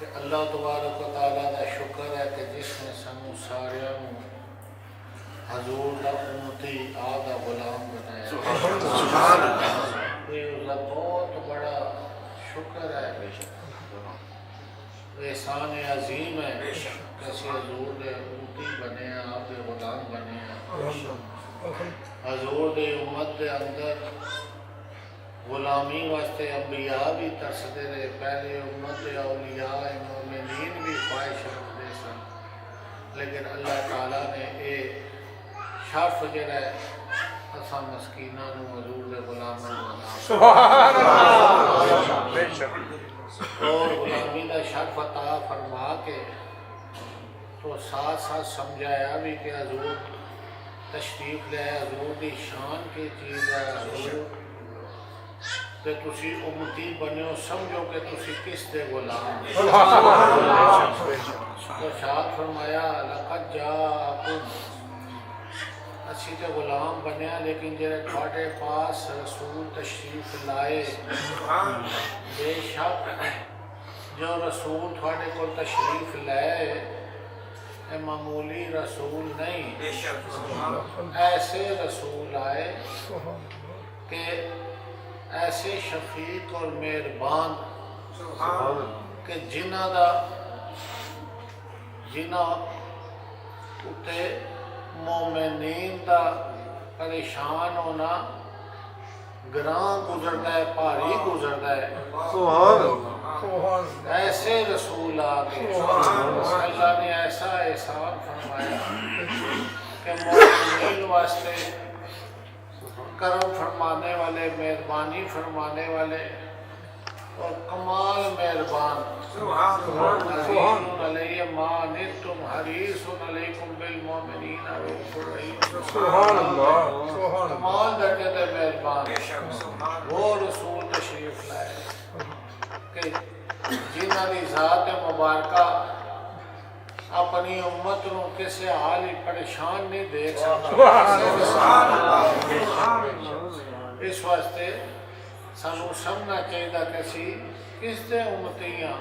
کہ اللہ تبارک و تعالیٰ کا شکر ہے کہ جس نے سانوں سارے حضور کا امتی آدھا غلام بنایا۔ یہ اس کا بہت بڑا شکر ہے، احسان عظیم ہے کہ اسی حضور دے امتی بنے ہیں، آپ دے غلام بنے ہیں۔ حضور دے امت دے اندر غلامی واسطے انبیاء بھی ترسدے رہے، پہلے امت دے اولیاء مومنین بھی خواہش رکھتے سن، لیکن اللہ تعالیٰ نے یہ شرف جڑا ہے اساں مسکیناں نو حضور دے غلاماں نو سبحان اللہ، بے شک، اور غلامی کا شرف عطا فرما کے تو ساتھ ساتھ سمجھایا بھی کہ حضور تشریف لے، حضور دی شان کی چیز ہے، حضور تے تسی امتی بنے ہو، سمجھو کہ تسی کس دے غلام تو ارشاد فرمایا لقد جاءکم، اسی تے غلام بنیا لیکن جڑے تھوڑے پاس رسول تشریف لائے، بے شک جو رسول تھوڑے کو تشریف لائے اے معمولی رسول نہیں، ایسے رسول آئے کہ ایسے شفیق اور مہربان کہ جنہ اتے مومنین دا پریشان ہونا گراں گزرتا ہے، بھاری گزرتا ہے، ایسے رسول آ گئے۔ اللہ نے ایسا احسان فرمایا کہ مومنین واسطے کرم فرمانے والے، مہربانی فرمانے والے اور کمال مہربان، عزیز علیہ ما عنتم حریص علیکم بالمؤمنین رؤوف رحیم، سبحان اللہ، کمال درجے تے مہربان وہ رسول تشریف لائے کہ جنہ دی ذات مبارکہ اپنی امت نو کسی حال ہی پریشان نہیں دیکھ سکتا۔ اس واسطے سانو سمجھنا چاہیے کہ اسی کس دے امتی ہیں۔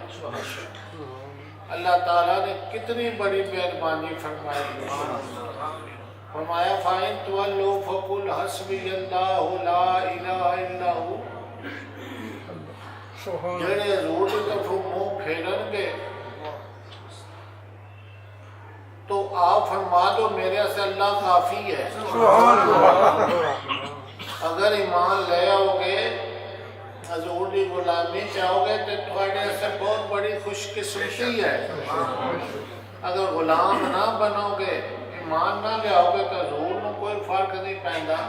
اللہ تعالیٰ نے کتنی بڑی مہربانی فرمائی، فرمایا فَإِن تُوَلُّوا فَقُلْ حَسْبِيَ اللَّهُ لَا إِلَهَ إِلَّا هُوَ، جڑے حضور کی طرف منہ پھیرن گے تو آپ فرما دو میرے سے اللہ کافی ہے۔ اگر ایمان لے آؤ گے، حضور کی غلامی چاہو گے تو تھوڑے سے بہت بڑی خوش قسمتی ہے۔ اگر غلام نہ بنو گے، ایمان نہ لے آؤ گے تو حضور میں کوئی فرق نہیں پہندا۔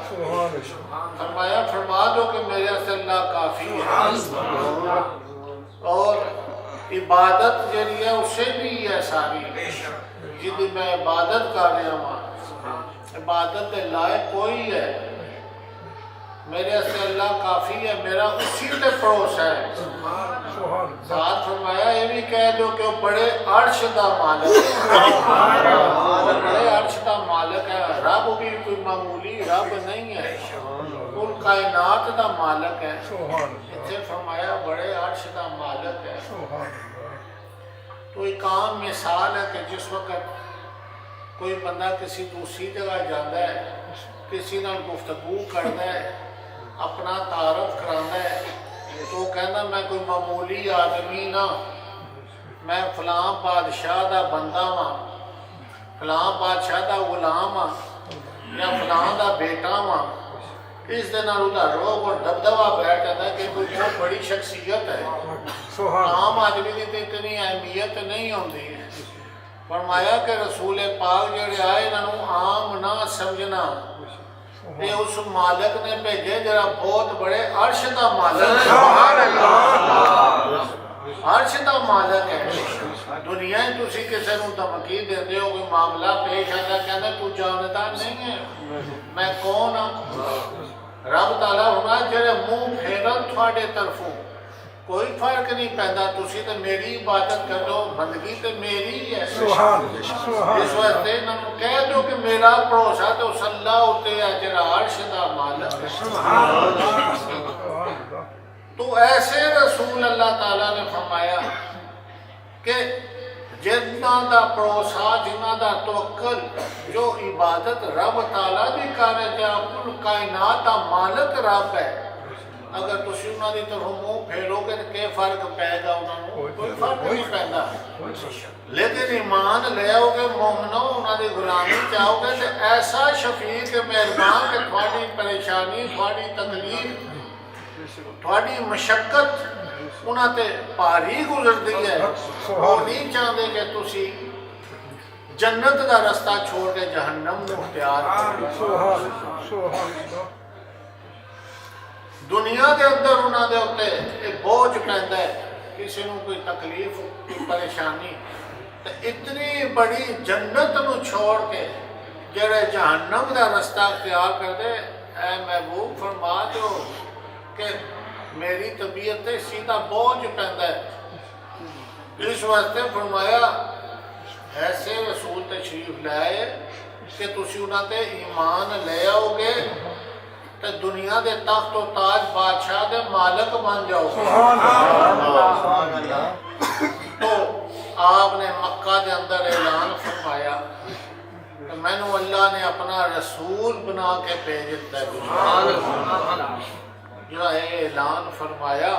فرمایا فرما دو کہ میرے سے اللہ کافی ہے، اور عبادت جڑی ہے اسے بھی ہے ساری، جدی میں عبادت کر رہا ہوں، عبادت دے لائق کوئی ہے، میرے سے اللہ کافی ہے، میرا اسی پہ پڑوس ہے۔ ساتھ فرمایا یہ بھی کہہ دو کہ وہ بڑے عرش دا مالک ہے، وہ بڑے عرش دا مالک ہے، رب بھی کوئی معمولی رب نہیں ہے، کل کائنات دا مالک ہے۔ اسے فرمایا بڑے عرش دا مالک ہے۔ تو ایک عام مثال ہے کہ جس وقت کوئی بندہ کسی دوسری جگہ جاتا ہے، کسی نال گفتگو کرتا ہے، اپنا تعارف کرانا ہے، تو کہنا میں کوئی معمولی آدمی نہ، میں فلاں بادشاہ دا بندہ ہاں، فلاں بادشاہ دا غلام ہاں، یا فلاں دا بیٹا ہاں، اس دن دا روب اور دبدبہ بیٹھ جاتا ہے کہ کوئی بہت بڑی شخصیت ہے۔ عام آدمی کی اتنی اہمیت نہیں ہوتی۔ فرمایا کہ رسول پاک جڑے آئے انہوں عام نہ سمجھنا، یہ اس مالک نے بھیجے جڑا بہت بڑے عرش دا مالک ہے، عرش دا مالک ہے۔ دنیا تسی کسی نوں دھمکی دیتے ہو، کوئی معاملہ پیش آتا کہنا تو جانتا نہیں ہے میں کون ہوں۔ رب تعالیٰ ہونا جڑے منہ پھیرن تھوڑے طرفوں، کوئی فرق نہیں پہندا، تسی تے میری عبادت کرو، بندگی تے میری ہے۔ اس واسطے انہوں کہہ دو کہ میرا بھروسہ تو اس اللہ ہوتے ہے جڑا عرش دا مالک ہے۔ تو ایسے رسول اللہ تعالیٰ نے فرمایا کہ جنہ دا بھروسہ جنہ دا توکل جو عبادت رب تعالیٰ دی کرے جا کل کائنات دا مالک رب ہے اگر تسی انہاں دی طرف منہ پھیرو گے تو کیا فرق پائے گا انہاں نوں کوئی فرق نہیں پیندا لیکن ایمان لے آؤ گے مومنو انہاں دی غلامی چاہو گے تو ایسا شفیق مہربان کہ تھوڑی پریشانی تھوڑی تکلیف تھوڑی مشقت انہاں تے پاری گزردی ہے وہ نہیں چاہتے کہ تسی جنت دا رستہ چھوڑ کے جہنم نو اختیار کرو دنیا دے اندر انہاں دے اوتے ایک بوجھ پیندا ہے کسی نو کوئی تکلیف کوئی پریشانی تے اتنی بڑی جنت نو چھوڑ کے جڑے جہنم دا رستہ اختیار کر دے اے محبوب فرما دو کہ میری طبیعت تے سیدھا بوجھ پیندا ہے اس واسطے فرمایا ایسے رسول تشریف لائے کہ تسی انہاں تے ایمان لے آؤ گے تو دنیا دے تخت و تاج بادشاہ دے مالک بن جاؤ تو آپ نے مکہ دے اندر اعلان فرمایا کہ میں نے اللہ نے اپنا رسول بنا کے بھیج دیتا ہے جو اعلان فرمایا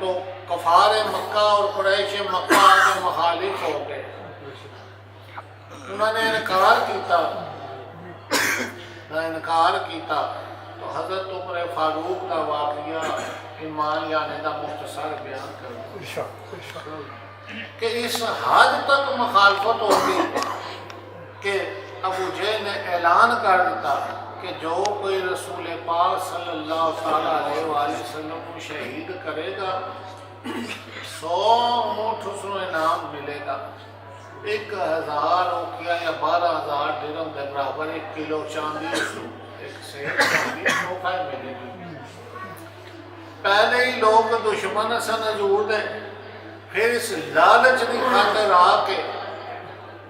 تو کفار مکہ اور قریش مکہ کے مخالف ہو گئے انہوں نے انکار کیتا تو حضرت عمر فاروق کا واقعہ ایمان لانے کا مختصر بیان کروں کہ اس حد تک مخالفت ہوگی کہ ابو جہل نے اعلان کر دیتا کہ جو کوئی رسول پاک صلی اللہ علیہ وآلہ وسلم کو شہید کرے گا 100 اونٹ اس کو انعام ملے گا 1000 اوقیہ یا 12000 درہم کے برابر 1 کلو چاندی ایک سیب چاندی تحفہ ملے گی پہلے ہی لوگ دشمن سن حضور دے پھر اس لالچ کی خاطر آ کے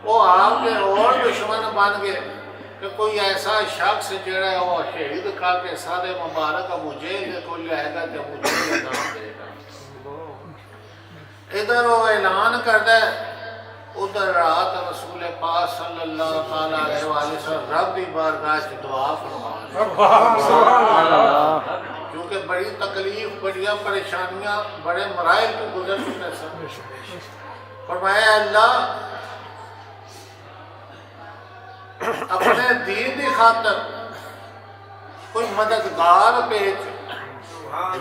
وہ آپ کے اور دشمن بن گئے کہ کوئی ایسا شخص جڑا ہے وہ شہید کر کے سارے مبارک ابو جہل کو لائے گا تو ابو جہل نام دے گا ادھر وہ اعلان کرتا ہے ادھر رات رسول پاک صلی اللہ علیہ وآلہ وسلم رب کی بارگاہ سے دعا فرما کیونکہ بڑی تکلیف بڑیاں پریشانیاں بڑے مراحل کو گزر چکے سن فرمایا اللہ اپنے دین کی خاطر کوئی مددگار بھیج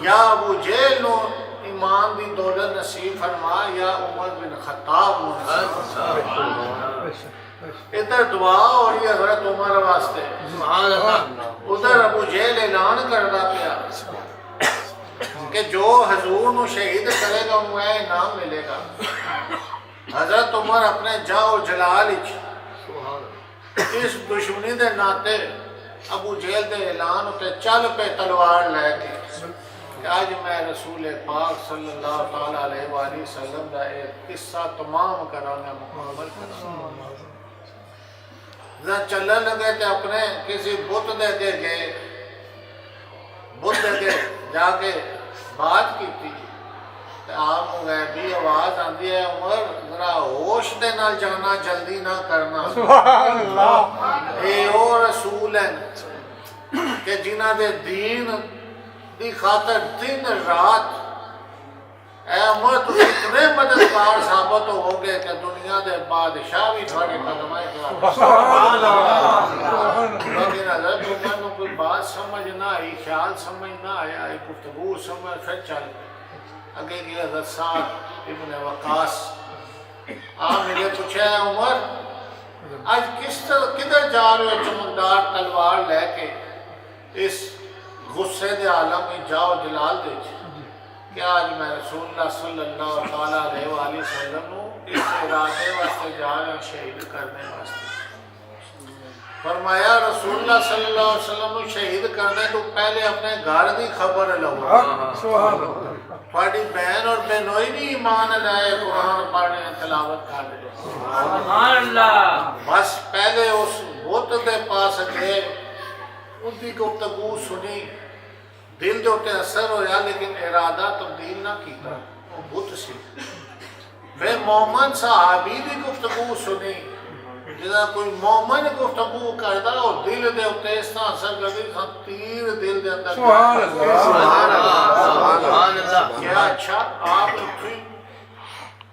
یا ابو جہل نو ایمان دی دولت نصیب فرما یا عمر بن خطاب ادھر دعا اور یہ حضرت عمر واسطے ادھر ابو جہل اعلان کردا پیا کہ جو حضور نو شہید کرے گا انہوں اے انعام ملے گا حضرت عمر اپنے جاہ و جلال اس دشمنی دے ناتے ابو جہل دے اعلان ہوتے چل پہ تلوار لے کے کہ آج میں رسول پاک صلی اللہ علیہ وآلہ وسلم دا ایک قصہ تمام کرانا مکمل کرانا چلن لگے تے اپنے کسی بت دے کے گئے بت دے کے جا کے بات کی تھی آپ غیبی آواز آندی ہے عمر ذرا ہوش دے نال جانا جلدی نہ کرنا اے او رسول ہیں کہ جنہ دے دین دی خاطر دن رات اے عمر تو اتنے مددگار ثابت ہو گئے کہ دنیا دے بادشاہ بھی تھوڑے قدم آئے لیکن حضرت عمر کو کوئی بات سمجھ نہ آئی خیال سمجھ نہ آیا ایک گفتگو سمجھ پھر چل اگے کی حضرت سعد ابن وقاص آپ مجھے پوچھا ہے عمر آج کدھر جا رہے ہو چمکدار تلوار لے کے اس غصے دے عالم میں جاؤ جلال دے کیا آج میں رسول اللہ صلی اللہ علیہ وآلہ وسلم اس ارادے واسطے جا رہا ہوں شہید کرنے واسطے فرمایا رسول اللہ صلی اللہ علیہ وسلم کو شہید کرنے تو پہلے اپنے گھر دی خبر لو تھوڑی بہن اور بہنوئی نہیں ایمان لائے قرآن پڑھنے تلاوت کر دے سبحان اللہ بس پہلے اس بت دے پاس گئے ان کی گفتگو سنی دل جو تے اثر ہویا لیکن ارادہ تبدیل نہ کیتا وہ بت سی پھر مومن صحابی دی گفتگو سنی جدا کوئی مومن گفتگو کردا اور دل دے اوتے اس طرح اثر کردی تیر دل دے اندر سبحان اللہ سبحان اللہ سبحان اللہ کیا اچھا آپ اٹھی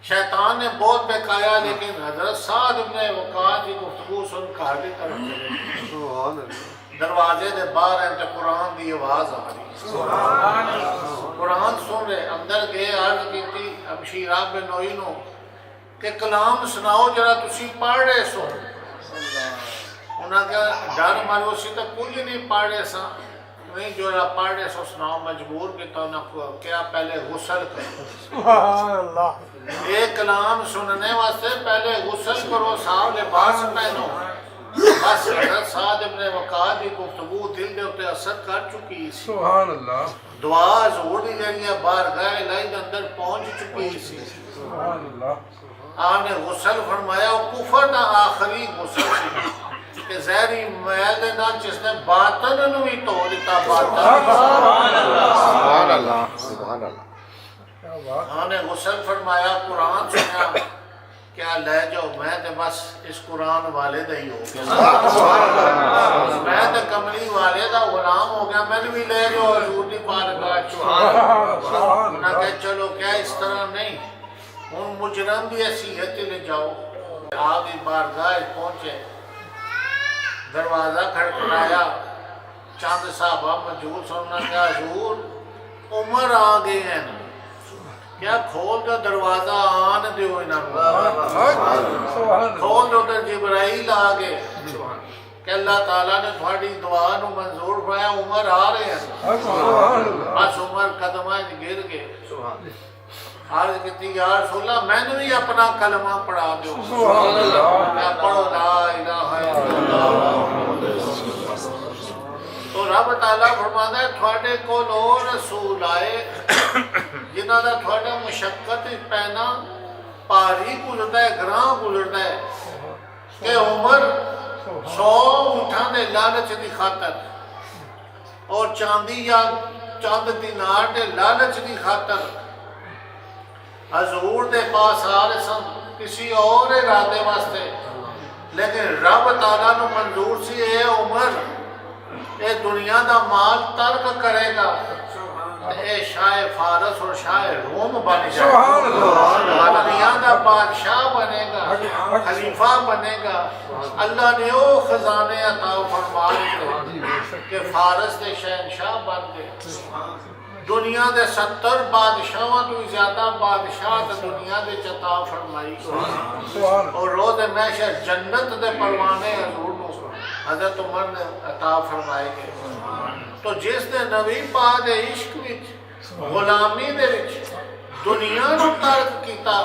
شیطان نے بہت بہکایا لیکن حضرت سعد ابن وقاص کی گفتگو سن گھر کی طرف چلے سبحان اللہ دروازے دے باہر ہیں تے قرآن دی آواز آ رہی قرآن سن رہے اندر گئے عرض کی تھی ابشیرہ بن نوئی نو کہ کلام سناؤ جرا تسی پڑھ رہے سو انہاں کہا ڈر مارو سی تو کچھ نہیں پڑھ رہے سا نہیں جو پڑھ رہے سو سناؤ مجبور کیتا انہاں کو کیا پہلے غسل کرو سبحان اللہ ایک کلام سننے واسطے پہلے غسل کرو صاحب لباس پہنو بس حضرت سعد ابن وقاص کی گفتگو دل دے اوتے اثر کر چکی سی سبحان اللہ دعا حضور دی جڑی بارگاہ الہی دے اندر پہنچ چکی سی سبحان اللہ آپ نے غسل فرمایا اور کفر دا آخری غسل سی کہ زہری میل دے نال جس نے باطن نو بھی تو دیتا باطن سبحان اللہ سبحان اللہ کیا بات آپ نے غسل فرمایا قرآن سنیا کیا لے جاؤ میں تے بس اس قرآن والے دا ہی ہو گیا میں تے کملی والے دا غلام ہو گیا میں نے بھی لے جاؤ حضور دی بارگاہ سبحان انہاں اللہ کہ چلو کیا اس طرح نہیں ہن مجرم دی حیثیت لے جاؤ آپ کی بارگاہ پہنچے دروازہ کھڑکڑایا چند صحابہ موجود سننا کیا حضور عمر آ گئے ہیں کیا کھول دو دروازہ آن دیو انہاں سبحان کھول دو تو جبرائیل آ گئے کہ اللہ تعالیٰ نے تھوڑی دعا نو منظور فرمایا عمر آ رہے ہیں سبحان اللہ بس عمر قدمہ گر گئے عرض کہتی یا رسول اللہ میں نے بھی اپنا کلمہ پڑھا دو سبحان اللہ میں پڑھو لا الہ الا اللہ تو رب تعالیٰ فرماتا ہے تھوڑے کو لو رسول آئے جنہاں دا تھوڑا مشقت پینا پاری گزرتا ہے گراں گزرتا ہے کہ عمر 100 اونٹاں دے لالچ دی خاطر اور چاندی یا چند دینار دے لالچ دی خاطر حضور دے پاس آ رہے سن کسی اور ارادے واسطے لیکن رب تعالیٰ نو منظور سی اے عمر اے دنیا دا مال ترک کرے گا اے شاہ فارس اور شاہ روم بن جائے سبحان اللہ دنیا دا بادشاہ بنے گا خلیفہ بنے گا اللہ نے او خزانے عطا فرمائے کہ فارس دے شہنشاہ بن گئے دنیا دے 70 بادشاہاں تو زیادہ بادشاہ تے دنیا دے عطا فرمائی سبحان اور روز محشر جنت دے پروانے حضور نو حضرت عمر نے عطا فرمائے گئے تو جس نے نبی پاک دے عشق وچ غلامی دے وچ دنیا نو ترک کیتا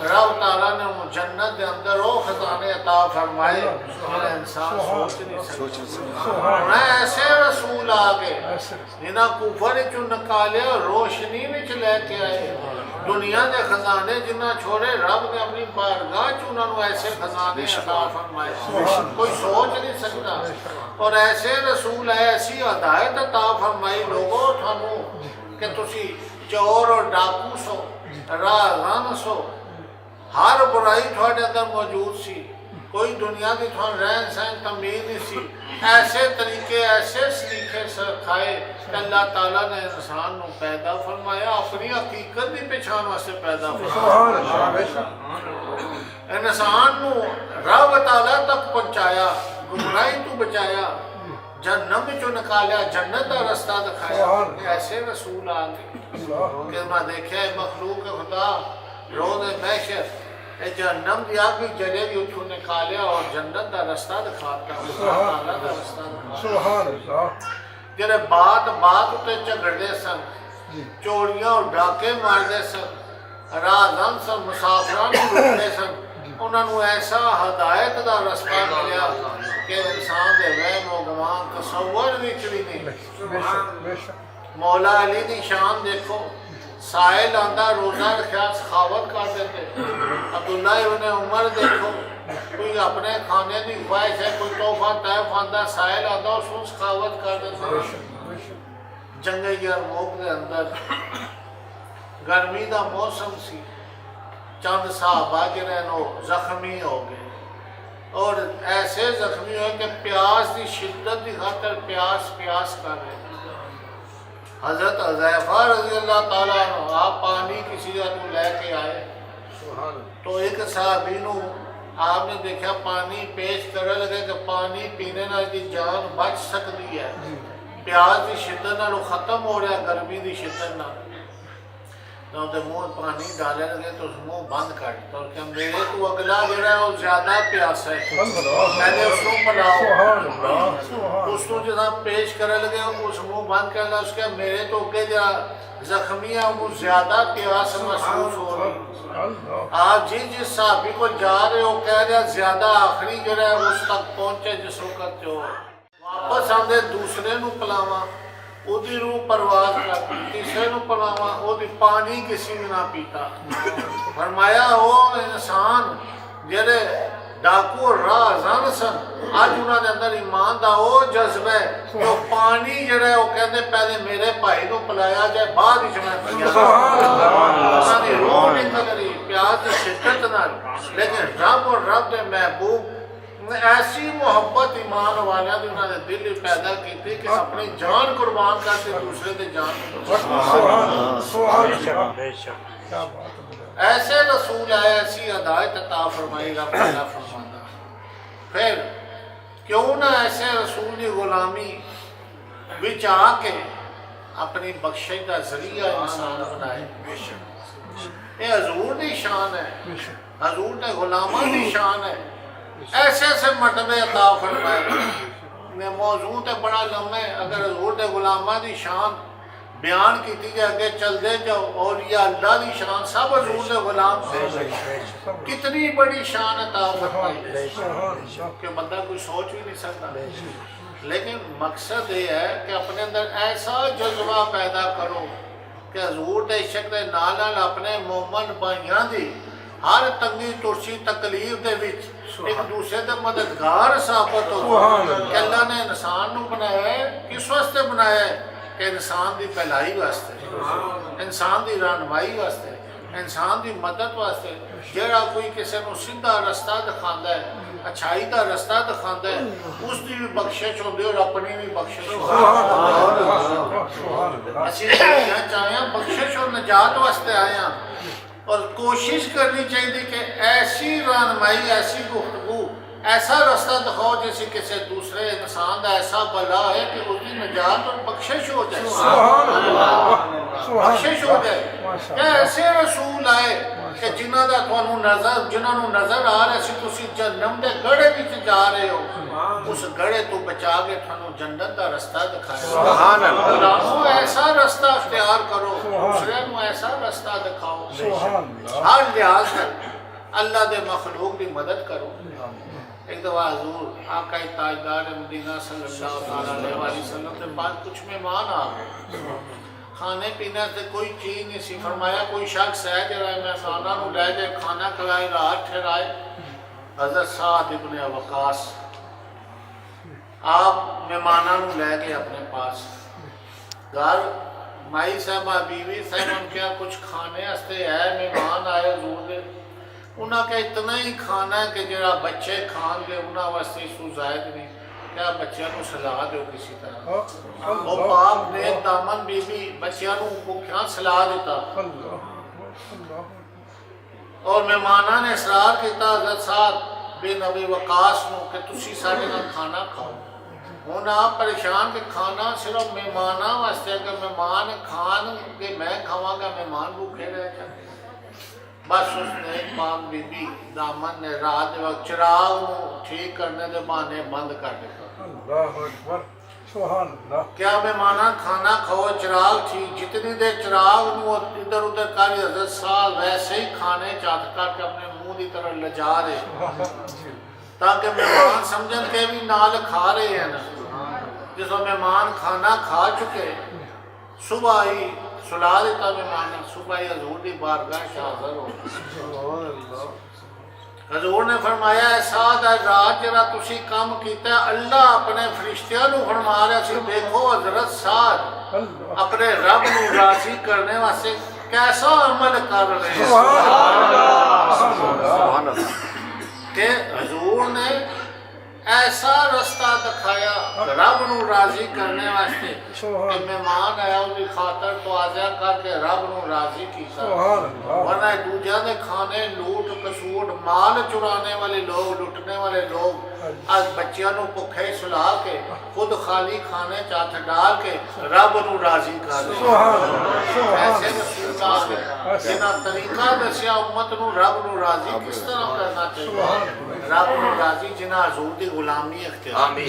رب تعالیٰ نے جنت دے اندر او خزانے عطا فرمائے جنہیں انسان سوچ نہیں سکتا میں ایسے رسول آگے جنہاں کفر چو نکالیا روشنی وچ لے کے آئے دنیا دے خزانے جنہاں چھوڑے رب نے اپنی بارگاہ چونہ نو ایسے خزانے عطا فرمائے کوئی سوچ نہیں سکتا اور ایسے رسول ہے ایسی ہدایت عطا فرمائی لوگوں تھانو کہ تسی چور اور ڈاکو سو راہ رن سو ہر برائی تھوڑے اندر موجود سی کوئی دنیا کی تھوڑا رہن سہن تمیز نہیں سی ایسے طریقے ایسے سلیقے سکھائے کہ اللہ تعالیٰ نے انسان نو پیدا فرمایا اپنی حقیقت دی پہچان واسطے پیدا فرمایا انسان نو رب تعالیٰ تک پہنچایا گمراہی تو بچایا جہنم چو نکالیا جنت کا رستہ دکھایا ایسے رسول آگے کہ میں دیکھا مخلوق خدا روز محشر اے جہنم دی آگ بھی جلے گی اتھو نکالیا اور جنت دا رستہ دکھاتا اللہ دا رستہ دکھاتا سبحان اللہ جنہیں بات اتے جھگڑ دے سن چوریاں اور ڈاکے مار دے سن رازن سن مسافران روک دے سن انہوں نے ایسا ہدایت دا رستہ ملیا کہ انسان دے وہم و گمان تصور وچ بھی نہیں مولا علی دی شان دیکھو سائل آندہ روزہ رکھیا سخاوت کر دیتے عبداللہ ابن عمر دیکھو کوئی اپنے کھانے دی خواہش ہے کوئی تحفہ طیف آندہ سائل آندہ اس کو سخاوت کر دیتے جنگ یرموک دے اندر گرمی دا موسم سی چند صحابہ جنہوں زخمی ہو گئے اور ایسے زخمی ہوئے کہ پیاس کی شدت کی خاطر پیاس کر رہے ہیں۔ حضرت حذیفہ رضی اللہ تعالیٰ عنہ آپ پانی کسی جگہ لے کے آئے تو ایک صحابی نو آپ نے دیکھا پانی پیش کرنے لگے کہ پانی پینے نال دی جان بچ سکتی ہے، پیاس کی شدت نال ختم ہو رہا، گرمی کی شدت نال تو منہ پانی ڈالے لگے تو اس منہ بند کر دیتا اور کہ میرے تو اگلا جڑا ہے وہ زیادہ پیاس ہے، میں نے اس کو پلاؤ اس کو جہاں پیش کرنے لگے اس منہ بند کر لگا، اس کے میرے تو اگے جا زخمی ہے وہ زیادہ پیاس محسوس ہو رہی۔ آپ جس صحابی کو جا رہے ہو کہہ رہے زیادہ آخری جڑا ہے اس تک پہنچے جس وقت ہو واپس آدھے دوسرے نو پلاواں وہ دی روح پرواز کرتی، تیسرے نو پلاواں وہ دی پانی کسی بھی نہ پیتا۔ فرمایا وہ انسان جڑے ڈاکو اور راہ زن سن آج انہوں نے اندر ایمان دا وہ جذبہ ہے جو پانی جڑا ہے وہ کہتے پہلے میرے بھائی نو پلایا جائے بعد ہی میں پیا انہوں نے روح نکل رہی پیاس کی شدت نہ، لیکن رب اور رب دے محبوب ایسی محبت ایمان والیاں دی انہوں نے دل پیدا کی کہ اپنی جان قربان کرتے دوسرے دے جان ایسے رسول آئے، ایسی ہدایت عطا فرمائی رب تعالیٰ فرماتا۔ پھر کیوں نہ ایسے رسول کی غلامی وچ آ کے اپنی بخشش کا ذریعہ انسان بنائے۔ یہ حضور دی شان ہے، حضور نے غلاموں دی شان ہے، ایسے ایسے مرتبے عطا فرمائے۔ موضوع تے بڑا لمبا ہے، اگر حضور دے غلاموں دی شان بیان کیتی کہ آگے چل دے جاؤ اور یہ اللہ دی شان سب حضور دے غلام سے کتنی بڑی شان عطا فرمائی کہ بندہ کوئی سوچ بھی نہیں سکتا۔ لیکن مقصد یہ ہے کہ اپنے اندر ایسا جذبہ پیدا کرو کہ حضور دے عشق دے نال نال اپنے مومن بھائیاں دی ہر تنگی ترسی تکلیف دے وچ ایک دوسرے دے مددگار ثابت ہو کہ اللہ نے انسان نو بنایا ہے، کس واسطے بنایا ہے کہ انسان دی بھلائی واسطے، انسان دی رہنمائی واسطے، انسان دی مدد واسطے۔ جڑا کوئی کسی نو سیدھا رستہ دکھاندا ہے، اچھائی دا رستہ دکھاندا ہے، اس دی بھی بخشش ہوندی اور اپنی بھی بخشش ہوندی۔ اسی دنیا چاہیے بخشش اور نجات واسطے آئے ہیں اور کوشش کرنی چاہیے کہ ایسی رہنمائی، ایسی گفتگو، ایسا رستہ دکھاؤ جیسے کسی دوسرے انسان کا ایسا بلا ہے کہ اس کی نجات اور بخشش ہو جائے، بخشش ہو جائے۔ کیا ایسے رسول آئے کہ جنہوں نے نظر آ رہے سی تسی جہنم دے گڑھے وچ جا رہے ہو، اس گڑھے تو بچا کے تھانوں جنت دا رستہ دکھایا۔ غلاموں ایسا رستہ اختیار کرو، دوسرے نو ایسا رستہ دکھاؤ، ہر لحاظ ہے اللہ دے مخلوق دی مدد کرو۔ ایک دفعہ حضور آقا تاجدار مدینہ صلی اللہ علیہ وسلم کے بعد کچھ مہمان آ گئے، کھانے پینے سے کوئی چیز نہیں سی۔ فرمایا کوئی شخص ہے جو مہمانوں کو لے جائے کھانا کھلائے رات ٹھہرائے۔ حضرت سعد ابن وقاص آپ مہمانوں کو لے گئے اپنے پاس گھر، مائی صاحبہ بیوی صاحب کیا کچھ کھانے واسطے ہے، مہمان آئے حضور دے، انہاں کے اتنا ہی کھانا ہے کہ جڑا بچے کھان گے انہاں واسطے اس کو زائد نہیں، کیا بچیاں کو سلا دو کسی طرح۔ وہ پاک نیک دامن بی بی بچیاں کو بھوکیاں سلا دیتا اور مہماناں نے اصرار کیتا حضرت سعد بن ابی وقاص نو کہ تسی سارے نال کھانا کھاؤ۔ ہن آپ پریشان کہ کھانا صرف مہماناں واسطے کہ مہمان کھان کے میں کھاواں گا مہمان بھوکے رہ جائیں۔ بس اس نے پاک بی بی دامن نے رات دے وقت چراغ نو ٹھیک کرنے دے بہانے بند کر دیتا۔ اللہ اکبر، سبحان اللہ۔ کیا مہمانہ کھانا کھاؤ چراغ ٹھیک، جتنی دیر چراغ نو ادھر ادھر کر حضرت صاحب ویسے ہی کھانے چاہت کر کے اپنے منہ دی طرح لجا رہے تاکہ مہمان سمجھن کے بھی نال کھا رہے ہیں نا۔ جس وقت مہمان کھانا کھا چکے صبح ہی سلا دیتا مہمان نے، صبح ہی حضور دی بارگاہ حاضر ہو۔ حضور نے فرمایا اے سعد رات جرا تسی کام کیتا ہے، اللہ اپنے فرشتیاں نو فرما رہا سی دیکھو حضرت سعد اپنے رب نو راضی کرنے واسطے کیسا عمل کر رہے ہیں۔ رب نو راضی کرنے واسطے کہ مہمان آیا اس کی خاطر توازیہ کر کے رب نو راضی کیتا ورنہ دوجہ دے کھانے لوٹ کسوٹ مال چرانے والے لوگ لٹنے والے لوگ آج بچیاں نو پکھے سلا کے خود خالی کھانے چاتھ ڈال کے رب نو راضی کر دے ایسے رسول آگے جنہ طریقہ دسیا امت نو رب نو راضی کس طرح کرنا چاہیے رب نو راضی جنہ حضور دی غلامی اختیار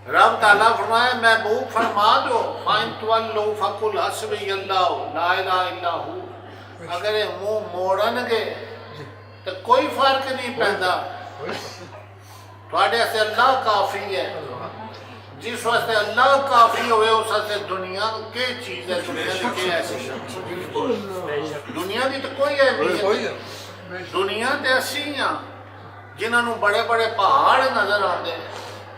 رب تعالیٰ فرمائے محبوب فرما دو فَإِن تُوَلُّوا فَقُلْ حَسْبِيَ اللَّهُ لَا إِلَهَ إِلَّا هُوَ اگر یہ منہ موڑن گے تو کوئی فرق نہیں پہندا تھوڑے سے اللہ کافی ہے جس واسطے اللہ کافی ہوئے اس واسطے دنیا کے چیز ہے دنیا کی ایسی دنیا کی تو کوئی اہمیت دنیا تے اسی ہیں جنہاں نو بڑے بڑے پہاڑ نظر آندے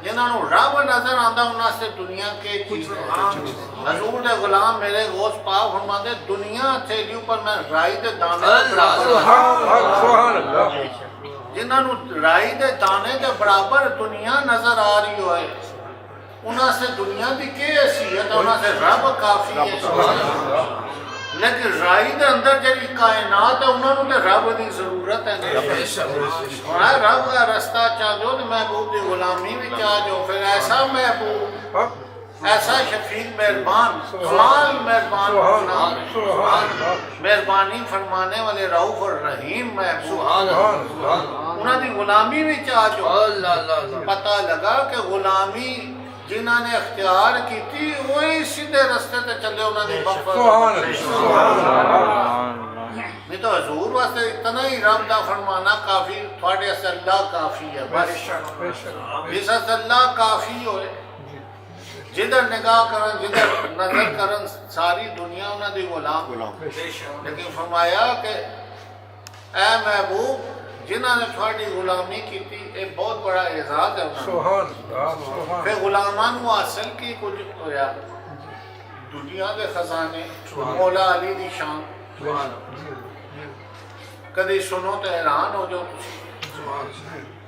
جنہاں نو رب نظر آندا انہاں سے دنیا کے چیز ہے حضور دے غلام میرے غوث پاک فرماندے دنیا تھیلی اوپر میں رائی دے دانے دے برابر جنہاں نو رائی دے دانے دے برابر دنیا نظر آ رہی ہوئے انہاں سے دنیا دی کی حیثیت انہاں سے رب کافی ہے لیکن رائی دے اندر جڑی کائنات ہے انہوں نے رب دی ضرورت ہے رب کا رستہ چاہ جو تو محبوب دی غلامی بھی چاہ جو پھر ایسا محبوب ایسا شفیق مہربان کمال مہربان مہربانی فرمانے والے رؤوف اور رحیم محبوب انہوں دی غلامی بھی چاہ جو پتہ لگا کہ غلامی جنہاں نے اختیار کی تھی وہی سیدھے رستے تے چلے انہوں نے مغفرت نہیں تو حضور واسطے اتنا ہی رب دا فرمانا کافی تھوڑے سے اللہ کافی ہے جس سے اللہ کافی ہوئے جدھر نگاہ کرن جدھر نظر کرن ساری دنیا انہوں نے غلام لیکن فرمایا کہ اے محبوب جنہاں نے تھوڑی غلامی کی تھی ایک بہت بڑا اعزاز ہے پھر غلامان کو حاصل کی کچھ ہویا دنیا کے خزانے مولا علی دی شان کدی سنو تو حیران ہو جو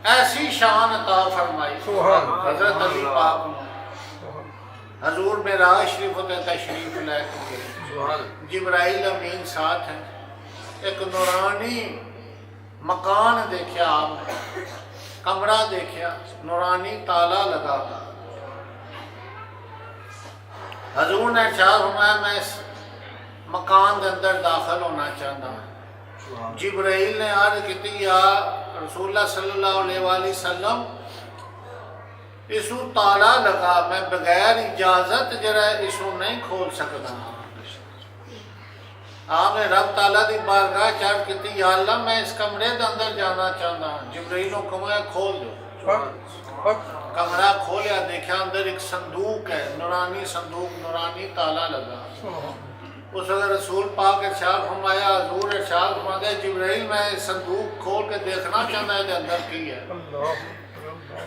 ایسی شان عطا فرمائی حضرت علی پاک حضور معراج شریف ہوتے تشریف لے کے جبرائیل امین ساتھ ہیں ایک نورانی مکان دیکھیا آپ نے کمرہ دیکھیا نورانی تالا لگا حضور نے چاہ فرمایا میں اس مکان دے اندر داخل ہونا چاہتا ہوں جبرائیل نے عرض کی یا رسول اللہ صلی اللہ علیہ وآلہ وسلم اسو تالا لگا میں بغیر اجازت جرا اسو نہیں کھول سکتا آپ نے رب تعالیٰ دی بارگاہ چاہت کہتی یا اللہ میں اس کمرے دے اندر جانا چاہتا ہوں جبرائیل نے کمرہ کھول دو کمرہ کھولیا دیکھا اندر ایک صندوق ہے نورانی صندوق نورانی تالا لگا اس وقت رسول پاک ارشاد فرمایا حضور ارشاد فرمایا جبرائیل میں صندوق کھول کے دیکھنا چاہتا ہے اندر کی ہے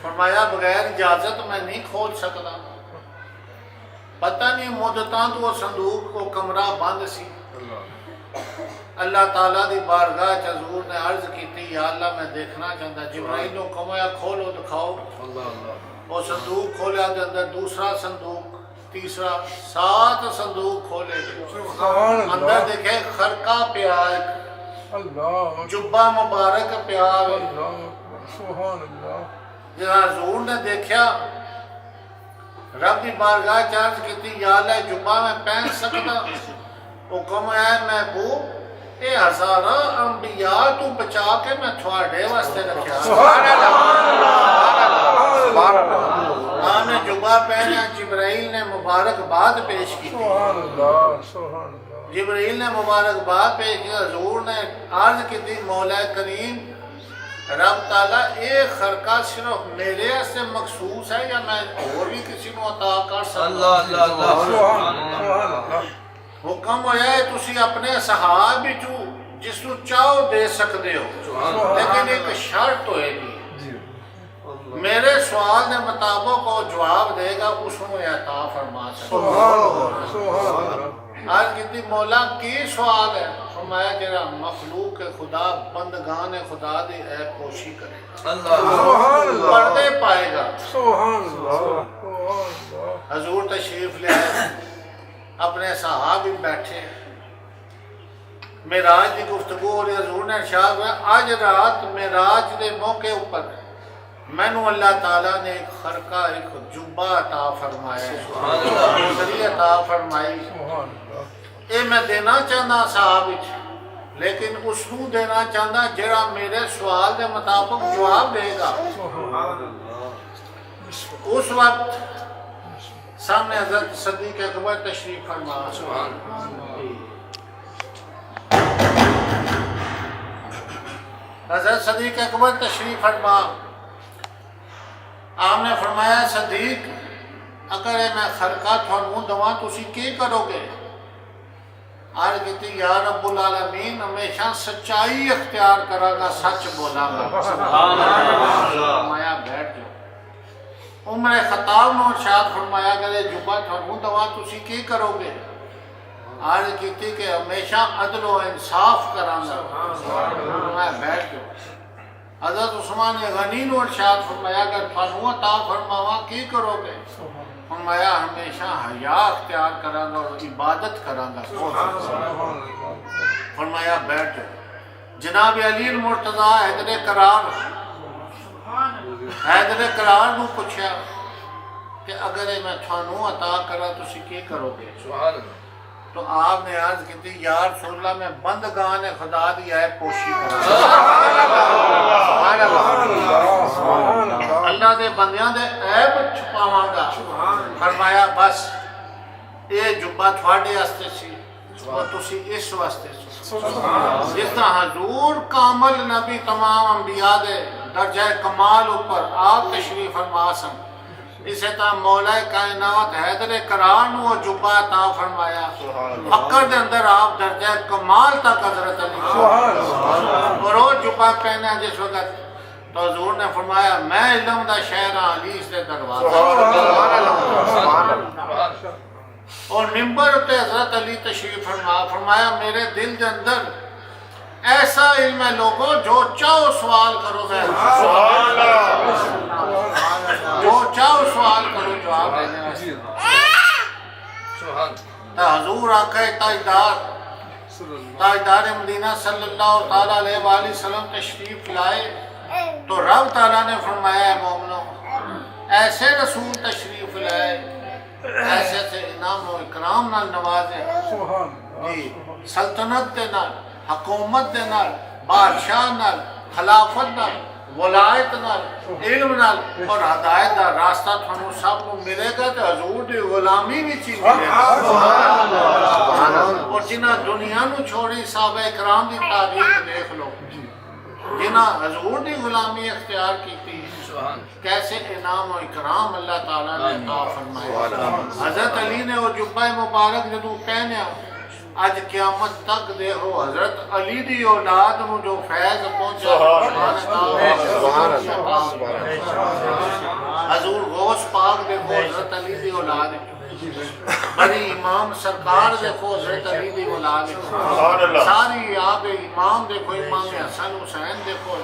فرمایا بغیر اجازت میں نہیں کھول سکتا پتہ نہیں مدتاں تو وہ صندوق کو کمرہ بند سی اللہ تعالیٰ دی بارگاہ حضور نے عرض کی تھی یا اللہ میں دیکھنا چاہتا جبرائیل نے کمایا کھولو دکھاؤ وہ صندوق کھولیا دے اندر دوسرا صندوق تیسرا 7 صندوق کھولے اندر دیکھے خرقہ پیار جبہ مبارک پیار جہاں حضور نے دیکھیا رب دی بارگاہ چارج کی تھی یا اللہ جبہ میں پہن سکتا حکم ہے محبوب اے ہزارہ انبیاء تو بچا کے میں تھوڑے واسطے رکھیا سبحان اللہ آپ نے جبہ پہنے جبرائیل نے مبارکباد پیش کی جبرائیل نے مبارکباد پیش کی حضور نے عرض کی تھی مولا کریم رب تعالیٰ ایک خرقہ صرف میرے سے مخصوص ہے یا میں اور بھی کسی کو عطا کر سکتا حکم ہویا ہے تسی اپنے صحابہ جو جس کو چاہو دے سکتے ہو لیکن ایک شرط ہوئے گی میرے سوال نے مطابق وہ جواب دے گا اس کو عطا فرما سکتا آج کتنی مولا کی سوال ہے فرمایا جڑا مخلوق خدا بندگان خدا دی عیب پوشی کرے گا سبحان اللہ پردے پائے گا سبحان اللہ سبحان اللہ حضور تشریف لے آئے اپنے صحابہ بیٹھے معراج کی گفتگو اور حضور نے ارشاد ہوا آج رات معراج دے موقع اوپر مینو اللہ تعالیٰ نے ایک خرقہ ایک جبہ عطا فرمایا ہے ذریعہ عطا فرمائی سبحان اللہ اے میں دینا چاہتا صاحب لیکن اس کو دینا چاہتا جڑا میرے سوال دے مطابق جواب دے گا اس وقت سامنے حضرت صدیق اکبر تشریف فرما حضرت صدیق اکبر تشریف فرما آپ نے فرمایا صدیق اگر میں خرقہ تھانوں دواں تسی کی کرو گے آج کہتی یا رب العالمین ہمیشہ سچائی اختیار کرا گا سچ بولا گا فرمایا بیٹھ جاؤ عمر خطاب نے ارشاد فرمایا کہ جبہ تھانوں دواں تسی کی کرو گے آج کہتی کہ ہمیشہ عدل و انصاف کرا گا فرمایا بیٹھ جاؤ حضرت عثمان غنی نے ارشاد فرمایا کہ تھانوں عطا فرماواں کی کرو گے فرمایا ہمیشہ حیا اختیار کرا گا اور عبادت کرا گا فرمایا بیٹھ جاؤ جناب علی المرتضیٰ حیدر قرار نو پوچھا کہ اگر میں تھانوں عطا کرا تسی کی کرو گے تو آپ نے عرض کی تھی یا رسول اللہ میں بندگان خدا دی عیب پوشی کرا اللہ دے بندیاں دے عیب چھپاواں گا فرمایا بس یہ جبہ تھوڑے واسطے سی اور تسی اس واسطے سی جس طرح حضور کامل نبی تمام انبیاء دے درجہ کمال اوپر آپ تشریف فرما سن اسی طرح مولا کائنات حیدر قرار نو جبہ عطا فرمایا فقر دے اندر آپ درجہ کمال تک حضرت علی اور وہ جبہ پہنا جس وقت تو حضور نے فرمایا میں علم دا شہر علی سے دروازہ اور ممبر تے حضرت علی تشریف فرمایا میرے دل دے اندر ایسا علم ہے لوگوں جو چاہو سوال کرو گے جو چاہو سوال کرو جواب دینے تا حضور آقا تاجدار مدینہ صلی اللہ تعالیٰ علیہ وآلہ وسلم تشریف لائے تو رب تعالیٰ نے فرمایا ہے مومنوں ایسے رسول تشریف لائے ایسے سے انعام و اکرام نال نوازے جی سلطنت دے نال حکومت دے نال بادشاہ نال خلافت نال ولایت نال علم نال اور ہدایت دا راستہ تھانوں سب کو ملے گا تے حضور دی غلامی وچ ہی ملے گا اور جنہاں دنیا نو چھوڑی صحابہ کرام دی تاریخ دیکھ لو جنہاں حضور دی غلامی اختیار کیتی کیسے انعام و اکرام اللہ تعالیٰ نے عطا فرمایا حضرت علی نے وہ جبہ مبارک جدوں پہنیا آج قیامت تک دیکھو حضرت علی دی اولاد نو جو فیض پہنچا حضور غوث پاک دیکھو حضرت علی دی اولاد بڑی امام سرکار دیکھو حضرت علی دی اولاد ساری آپ امام دیکھو امام حسن حسین دیکھو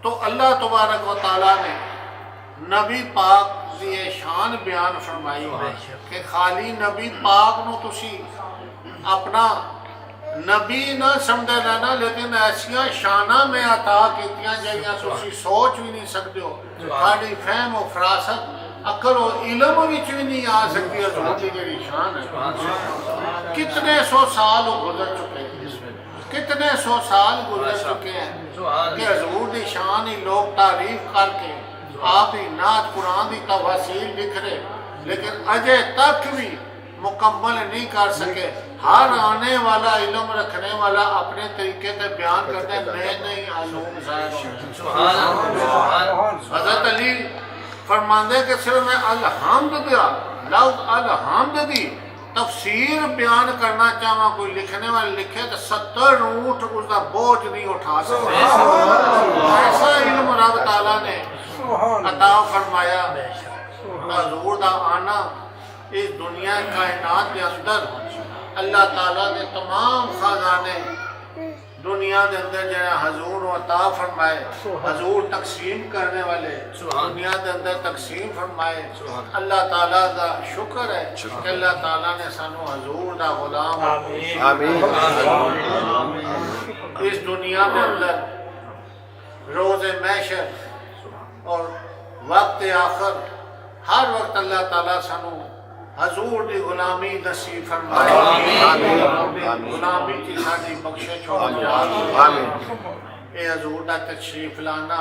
تو اللہ تبارک و تعالیٰ نے نبی پاک دی شان بیان فرمائی کہ خالی نبی پاک نو تسی اپنا نبی نہ سمجھے لینا لیکن ایسیا شانہ میں عطا کیتیاں جائیاں تسی سوچ بھی نہیں سکتے ہو خالی فہم و فراست عقل و علم وچ بھی نہیں آ سکتی حضور کی جڑی شان ہے کتنے سو سال گزر چکے ہیں کتنے سو سال گزر چکے ہیں کہ حضور دی شان ہی لوگ تعریف کر کے آپ ہی نعت قرآن دی تفاصیل لکھ رہے لیکن اجے تک بھی مکمل نہیں کر سکے ہر آنے والا علم رکھنے والا اپنے طریقے سے بیان کرتے ہیں میں نہیں علوم ظاہر حضرت علی فرماندے کہ صرف میں الحمد دیا لفظ الحمد دی تفسیر بیان کرنا چاہاں کوئی لکھنے والے لکھے تو 70 اونٹ اس کا بوجھ نہیں اٹھا سکتے ایسا علم رب تعالیٰ نے عطا فرمایا حضور دا آنا اس دنیا کائنات کے اندر اللہ تعالیٰ نے تمام خزانے دنیا کے اندر جو حضور و عطا فرمائے، حضور تقسیم کرنے والے دنیا کے اندر تقسیم فرمائے۔ اللہ تعالیٰ کا شکر ہے کہ اللہ تعالیٰ نے سانو حضور دا غلام آمین اس دنیا کے اندر روز محشر اور وقت آخر ہر وقت اللہ تعالیٰ سانو حضور دی غلامی نصیب فرمائے، غلامی کی ساری بخشش ہو جائے۔ اے حضور دا تشریف لانا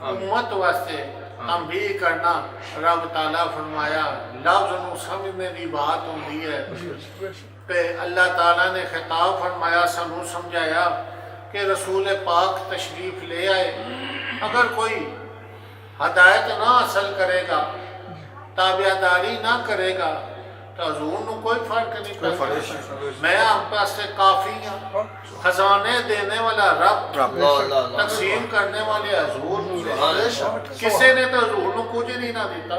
امت واسطے تنبیہ کرنا، رب تعالیٰ فرمایا لفظ نو سمجھنے دی بات ہوندی ہے کہ اللہ تعالیٰ نے خطاب فرمایا، سانو سمجھایا کہ رسول پاک تشریف لے آئے، اگر کوئی ہدایت نہ حاصل کرے گا، تابعداری نہ کرے گا تو حضور نو کوئی فرق نہیں پڑتا۔ میں آپ پاسے کافی ہوں، خزانے دینے والا رب، تقسیم کرنے والے حضور، کسی نے تو حضور نو کچھ نہیں نہ دیتا،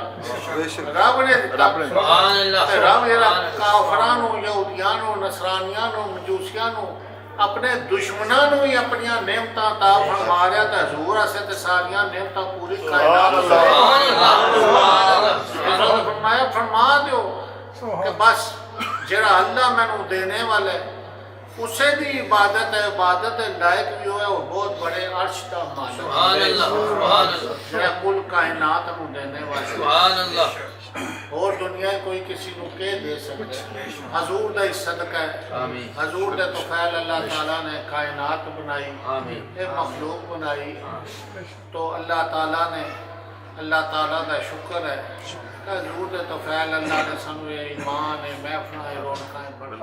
رب نے دیتا۔ رب کافرانو، یہودیانو، نصرانیانو، مجوسیانو، اپنے دشمنانو ہی اپنی نعمتاں عطا فرما رہا تھا، حضور اسے تے ساریاں نعمتاں پوری کائنات فرمایا فرما دیو کہ بس جڑا اللہ مینوں دینے والا ہے اسے دی عبادت ہے، عبادت لائق بھی ہوئے، وہ بہت بڑے عرش کا مالک جڑا کل کائنات نو دینے والا اور دنیا کوئی کسی نو کہہ دے سکتے۔ حضور دا ہی صدقہ ہے، حضور دے توفیل اللہ تعالیٰ نے کائنات بنائی، ایک مخلوق بنائی، تو اللہ تعالیٰ نے، اللہ تعالیٰ دا شکر ہے کہ حضور دے توفیل اللہ نے سانو یہ ایمان ہے، محفلیں رونقیں بڑھ